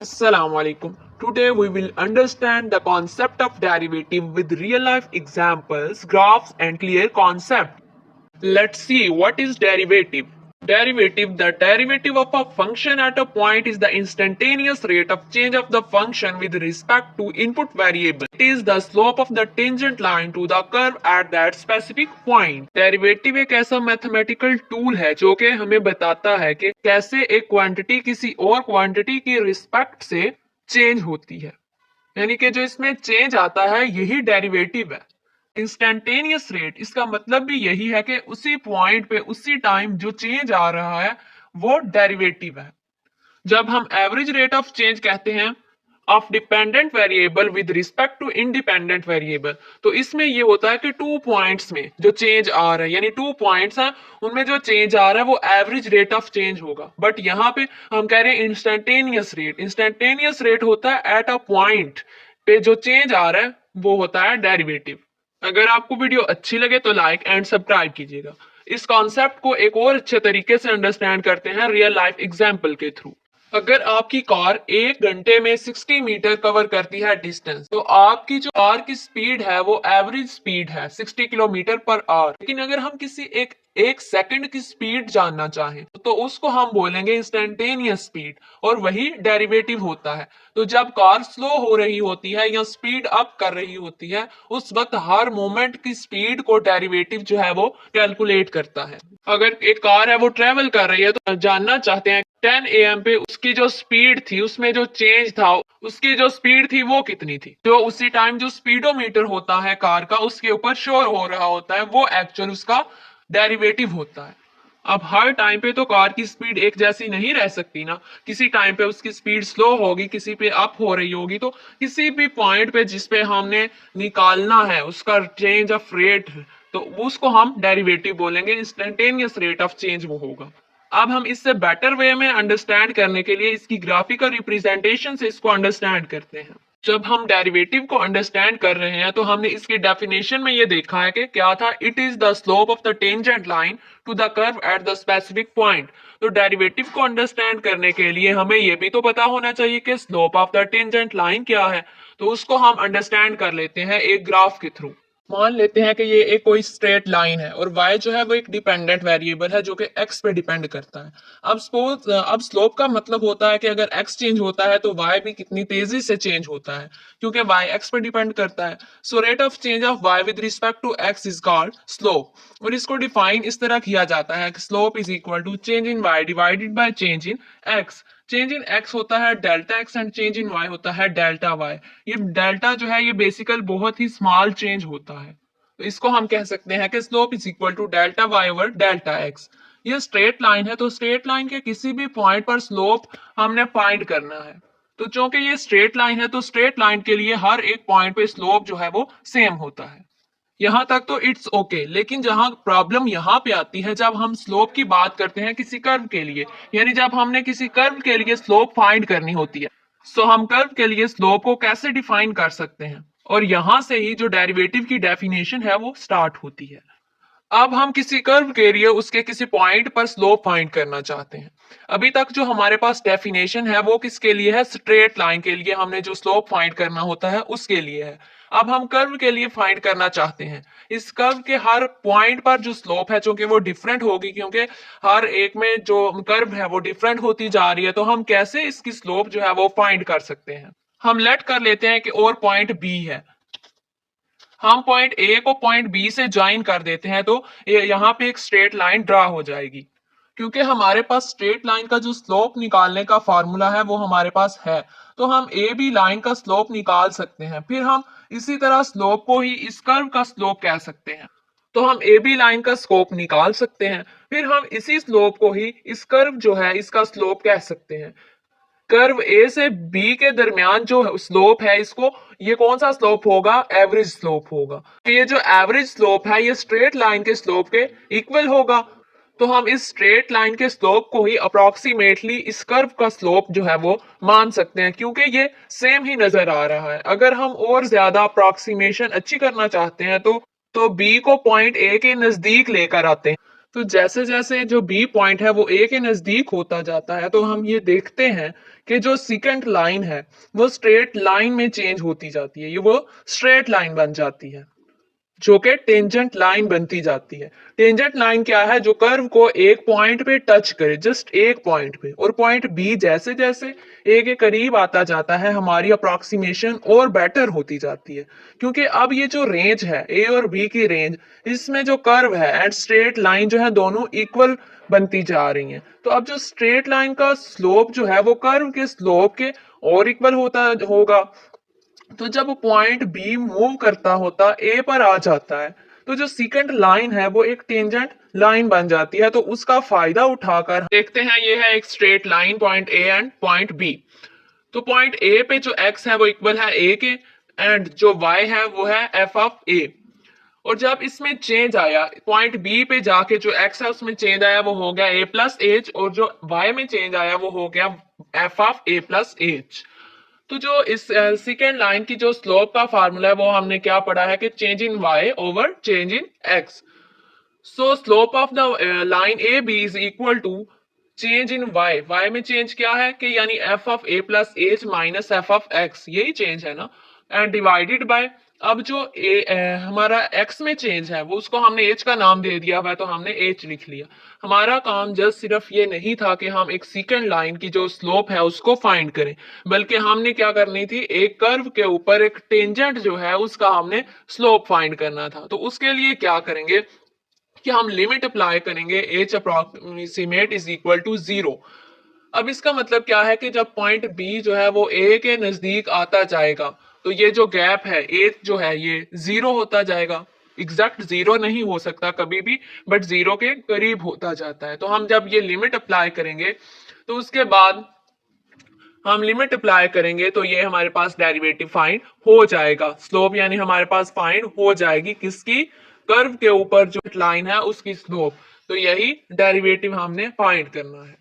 Assalamu alaikum. Today we will understand the concept of derivative with real life examples, graphs and clear concept. Let's see what is derivative. Derivative. The derivative of a function at a point is the instantaneous rate of change of the function with respect to input variable. It is the slope of the tangent line to the curve at that specific point. Derivative एक ऐसा mathematical tool है जो कि हमें बताता है कि कैसे एक क्वांटिटी किसी और क्वांटिटी की रिस्पेक्ट से चेंज होती है, यानी कि जो इसमें चेंज आता है यही डेरिवेटिव है। इंस्टेंटेनियस रेट, इसका मतलब भी यही है कि उसी पॉइंट पे उसी टाइम जो चेंज आ रहा है वो डेरिवेटिव है। जब हम एवरेज रेट ऑफ चेंज कहते हैं of dependent variable with respect to independent variable, तो इसमें ये होता है कि 2 पॉइंट्स में जो चेंज आ रहा है, यानी 2 पॉइंट्स हैं उनमें जो चेंज आ रहा है वो एवरेज रेट ऑफ चेंज होगा। बट यहाँ पे हम कह रहे हैं इंस्टेंटेनियस रेट। इंस्टेंटेनियस रेट होता है एट अ पॉइंट पे जो चेंज आ रहा है वो होता है डेरिवेटिव। अगर आपको वीडियो अच्छी लगे तो लाइक एंड सब्सक्राइब कीजिएगा। इस कॉन्सेप्ट को एक और अच्छे तरीके से अंडरस्टैंड करते हैं रियल लाइफ एग्जाम्पल के थ्रू। अगर आपकी कार 1 घंटे में 60 मीटर कवर करती है डिस्टेंस, तो आपकी जो कार की स्पीड है वो एवरेज स्पीड है 60 किलोमीटर पर आवर। लेकिन अगर हम किसी एक सेकंड की स्पीड जानना चाहें तो उसको हम बोलेंगे इंस्टेंटेनियस स्पीड, और वही डेरिवेटिव होता है। तो जब कार स्लो हो रही होती है या स्पीड अप कर रही होती है, उस वक्त हर मोमेंट की स्पीड को डेरिवेटिव जो है वो कैलकुलेट करता है। अगर एक कार है वो ट्रेवल कर रही है तो जानना चाहते हैं 10 AM पे उसकी जो स्पीड थी, उसमें जो चेंज था, उसकी जो स्पीड थी वो कितनी थी। जो उसी टाइम जो स्पीडोमीटर होता है कार का उसके ऊपर शोर हो रहा होता है वो एक्चुअल उसका डेरिवेटिव होता है। अब हर टाइम पे तो कार की स्पीड एक जैसी नहीं रह सकती ना, किसी टाइम पे उसकी स्पीड स्लो होगी, किसी पे अप हो रही होगी। तो किसी भी पॉइंट पे जिस पे हमने निकालना है उसका चेंज ऑफ रेट, तो उसको हम डेरिवेटिव बोलेंगे। इंस्टेंटेनियस रेट ऑफ चेंज वो होगा। अब हम इससे बेटर वे में अंडरस्टैंड करने के लिए इसकी ग्राफिकल रिप्रेजेंटेशन से इसको अंडरस्टैंड करते हैं। जब हम डेरिवेटिव को अंडरस्टैंड कर रहे हैं तो हमने इसकी डेफिनेशन में ये देखा है कि क्या था, it is the slope of the tangent line to the curve at the specific point. तो डेरिवेटिव को अंडरस्टैंड करने के लिए हमें ये भी तो पता होना चाहिए कि slope of the tangent line क्या है। तो उसको हम अंडरस्टैंड कर लेते हैं एक ग्राफ के थ्रू। मान लेते हैं कि ये एक कोई स्ट्रेट लाइन है और y जो है वो एक डिपेंडेंट वेरिएबल है जो कि x पे डिपेंड करता है। अब स्लोप का मतलब होता है कि अगर x चेंज होता है तो y भी कितनी तेजी से चेंज होता है, क्योंकि y x पे डिपेंड करता है। So rate of change of y with respect to x is called slope, और इसको डिफाइन इस तरह किया जाता है कि slope is equal to change in y divided by change in x। Change in x होता है delta x and change in y होता है डेल्टा y। ये डेल्टा जो है ये बेसिकल बहुत ही स्मॉल चेंज होता है, तो इसको हम कह सकते हैं कि slope is equal to delta y over delta x। ये स्ट्रेट लाइन है, तो स्ट्रेट लाइन के किसी भी पॉइंट पर स्लोप हमने फाइंड करना है। तो चूंकि ये स्ट्रेट लाइन है तो स्ट्रेट लाइन के लिए हर एक पॉइंट पे स्लोप जो है वो सेम होता है। यहाँ तक तो इट्स ओके, लेकिन जहां प्रॉब्लम यहाँ पे आती है जब हम स्लोप की बात करते हैं किसी कर्व के लिए, यानी जब हमने किसी कर्व के लिए स्लोप फाइंड करनी होती है। सो हम कर्व के लिए स्लोप को कैसे डिफाइन कर सकते हैं, और यहां से ही जो डेरिवेटिव की डेफिनेशन है वो स्टार्ट होती है। अब हम किसी कर्व के लिए उसके किसी पॉइंट पर स्लोप फाइंड करना चाहते हैं। अभी तक जो हमारे पास डेफिनेशन है वो किसके लिए है, स्ट्रेट लाइन के लिए हमने जो स्लोप फाइंड करना होता है उसके लिए है। अब हम कर्व के लिए फाइंड करना चाहते हैं। इस कर्व के हर पॉइंट पर जो स्लोप है चूंकि वो डिफरेंट होगी, क्योंकि हर एक में जो कर्व है वो डिफरेंट होती जा रही है, तो हम कैसे इसकी स्लोप जो है वो फाइंड कर सकते हैं। हम लेट कर लेते हैं कि और पॉइंट बी है, हम पॉइंट ए को पॉइंट बी से ज्वाइन कर देते हैं तो यहाँ पे एक स्ट्रेट लाइन ड्रा हो जाएगी। क्योंकि हमारे पास स्ट्रेट लाइन का जो स्लोप निकालने का फॉर्मूला है वो हमारे पास है, तो हम ए बी लाइन का स्लोप निकाल सकते हैं। फिर हम इसी तरह स्लोप को ही इस कर्व का स्लोप कह सकते हैं, तो हम ए बी लाइन का स्लोप निकाल सकते हैं। फिर हम इसी स्लोप को ही इस कर्व जो है इसका स्लोप कह सकते हैं। कर्व ए से बी के दरमियान जो स्लोप है इसको, ये कौन सा स्लोप होगा, एवरेज स्लोप होगा। तो ये जो एवरेज स्लोप है ये स्ट्रेट लाइन के स्लोप के इक्वल होगा। तो हम इस स्ट्रेट लाइन के स्लोप को ही अप्रोक्सीमेटली इस कर्व का स्लोप जो है वो मान सकते हैं, क्योंकि ये सेम ही नजर आ रहा है। अगर हम और ज्यादा अप्रोक्सीमेशन अच्छी करना चाहते हैं तो बी को पॉइंट ए के नजदीक लेकर आते हैं। तो जैसे जैसे जो बी पॉइंट है वो ए के नजदीक होता जाता है, तो हम ये देखते हैं कि जो सेकंड लाइन है वो स्ट्रेट लाइन में चेंज होती जाती है, ये वो स्ट्रेट लाइन बन जाती है जो कि टेंजेंट लाइन बनती जाती है। टेंजेंट लाइन क्या है? जो कर्व को एक पॉइंट पे टच करे, जस्ट एक पॉइंट पे, और पॉइंट बी जैसे जैसे ए के करीब आता जाता है हमारी अप्रोक्सीमेशन और बेटर होती जाती है, क्योंकि अब ये जो रेंज है ए और बी की रेंज, इसमें जो कर्व है एंड स्ट्रेट लाइन जो है दोनों इक्वल बनती जा रही हैं। तो अब जो स्ट्रेट लाइन का स्लोप जो है वो कर्व के स्लोप के और इक्वल होता होगा। तो जब पॉइंट बी मूव करता होता ए पर आ जाता है, तो जो सेकंड लाइन है वो एक टेंजेंट लाइन बन जाती है। तो उसका फायदा उठाकर देखते हैं, ये है एक straight line point A and point B. तो पॉइंट ए पे जो एक्स है वो इक्वल है ए के, एंड जो वाई है वो है एफ ऑफ ए। और जब इसमें चेंज आया पॉइंट बी पे जाके, जो एक्स है उसमें चेंज आया वो हो गया ए प्लस एच, और जो वाई में चेंज आया वो हो गया F of A plus H. तो जो इस सेकेंड लाइन की जो स्लोप का फार्मूला है वो हमने क्या पढ़ा है कि change in y over change in x। So slope of the line A B is equal to change in y में चेंज क्या है कि यानी f of a plus h minus f of x, यही चेंज है ना, and divided by, अब जो हमारा x में चेंज है वो उसको हमने h का नाम दे दिया हुआ है, तो हमने h लिख लिया। हमारा काम जस्ट सिर्फ ये नहीं था कि हम एक सेकंड लाइन की जो स्लोप है उसको फाइंड करें, बल्कि हमने क्या करनी थी, एक कर्व के ऊपर एक टेंजेंट जो है उसका हमने स्लोप फाइंड करना था। तो उसके लिए क्या करेंगे कि हम लिमिट अप्लाई करेंगे, h approximate is equal to 0। अब इसका मतलब क्या है कि जब पॉइंट बी जो है वो ए के नजदीक आता जाएगा, तो ये जो गैप है ए जो है ये 0 होता जाएगा। एग्जैक्ट 0 नहीं हो सकता कभी भी, बट 0 के करीब होता जाता है। तो हम जब ये लिमिट अप्लाई करेंगे, तो उसके बाद हम लिमिट अप्लाई करेंगे तो ये हमारे पास डेरिवेटिव फाइंड हो जाएगा। स्लोप यानी हमारे पास फाइंड हो जाएगी किसकी? कर्व के ऊपर जो लाइन है उसकी स्लोप। तो यही डेरिवेटिव हमने फाइंड करना है।